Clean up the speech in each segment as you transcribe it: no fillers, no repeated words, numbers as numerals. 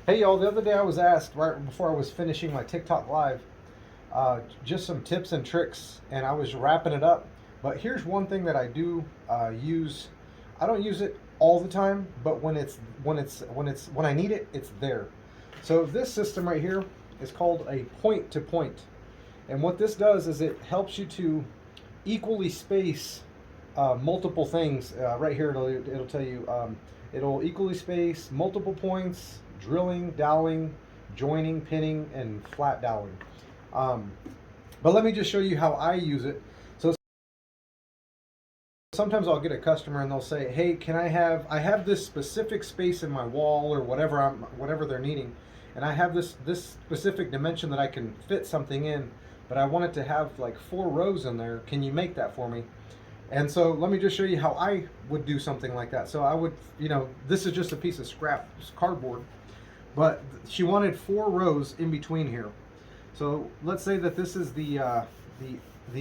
Hey y'all, the other day I was asked right before I was finishing my TikTok live, just some tips and tricks, and I was wrapping it up. But here's one thing that I do use. I don't use it all the time, but when I need it, it's there. So this system right here is called a point to point, and what this does is it helps you to equally space multiple things. Right here, it'll tell you it'll equally space multiple points, drilling, doweling, joining, pinning, and flat doweling. Um, but let me just show you how I use it. So sometimes I'll get a customer and they'll say, "Hey, I have this specific space in my wall or whatever they're needing, and I have this specific dimension that I can fit something in, but I want it to have like 4 rows in there. Can you make that for me?" And so let me just show you how I would do something like that. So I would, this is just a piece of scrap cardboard, but she wanted 4 rows in between here. So let's say that this is the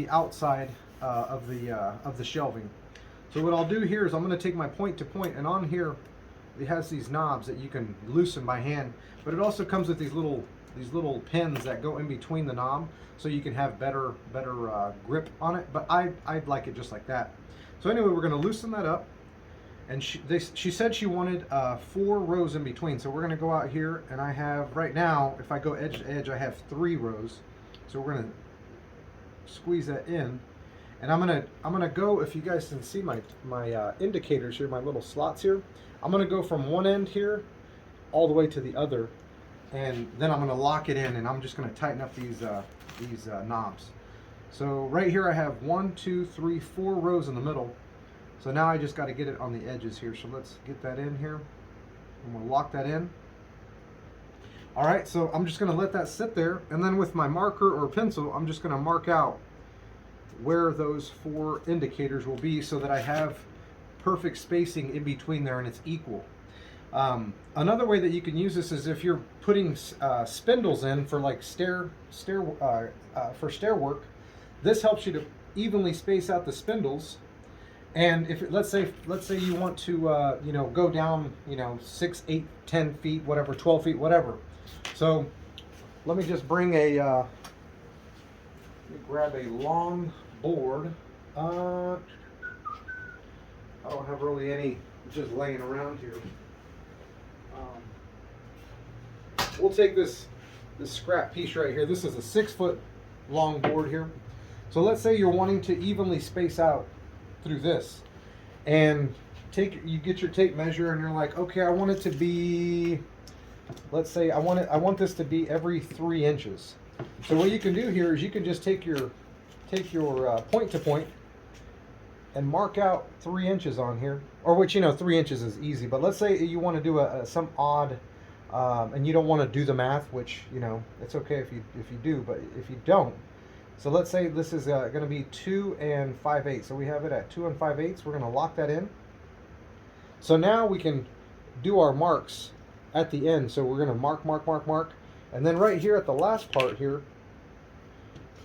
outside of the shelving. So what I'll do here is I'm going to take my point to point, and on here it has these knobs that you can loosen by hand, but it also comes with these little pins that go in between the knob, so you can have better grip on it. But I'd like it just like that. So anyway, we're going to loosen that up, and she said she wanted 4 rows in between. So we're going to go out here, and I have right now, if I go edge to edge, I have 3 rows. So we're going to squeeze that in, and I'm gonna go. If you guys can see my indicators here, my little slots here, I'm gonna go from one end here all the way to the other, and then I'm gonna lock it in, and I'm just gonna tighten up these knobs. So right here I have 1, 2, 3, 4 rows in the middle. So now I just got to get it on the edges here. So let's get that in here, and we'll lock that in. All right, so I'm just going to let that sit there, and then with my marker or pencil, I'm just going to mark out where those 4 indicators will be so that I have perfect spacing in between there and it's equal. Another way that you can use this is if you're putting spindles in for like stair work. This helps you to evenly space out the spindles. And if let's say you want to go down 6, 8, 10 feet, whatever, 12 feet, whatever. So let me just bring let me grab a long board. I don't have really any just laying around here. We'll take this scrap piece right here. This is a 6-foot long board here. So let's say you're wanting to evenly space out through this, and you get your tape measure, and you're like, okay, I want it to be, let's say I want this to be every 3 inches. So what you can do here is you can just take your point to point and mark out 3 inches on here, or which 3 inches is easy. But let's say you want to do some odd, and you don't want to do the math, which it's okay if you do, but if you don't. So let's say this is going to be 2 5/8. So we have it at 2 5/8. We're going to lock that in. So now we can do our marks at the end. So we're going to mark, and then right here at the last part here,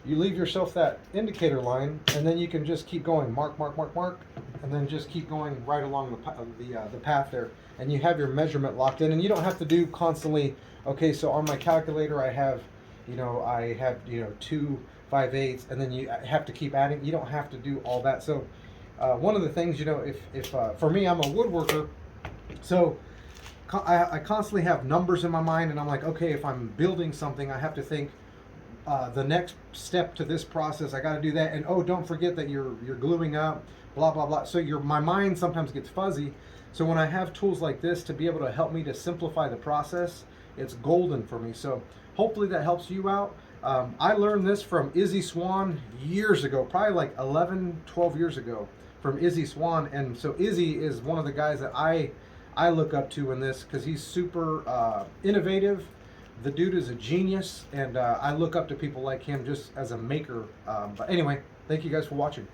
you leave yourself that indicator line, and then you can just keep going, mark, and then just keep going right along the path there, and you have your measurement locked in, and you don't have to do constantly. Okay, so on my calculator I have 2 5/8, and then you have to keep adding. You don't have to do all that. So one of the things, if for me, I'm a woodworker, so I constantly have numbers in my mind, and I'm like, okay, if I'm building something, I have to think the next step to this process. I got to do that, and oh, don't forget that you're gluing up, blah blah blah. So my mind sometimes gets fuzzy. So when I have tools like this to be able to help me to simplify the process, it's golden for me. So hopefully that helps you out. I learned this from Izzy Swan years ago, probably like 11, 12 years ago, from Izzy Swan. And so Izzy is one of the guys that I look up to in this, because he's super innovative. The dude is a genius, and I look up to people like him just as a maker. But anyway, thank you guys for watching.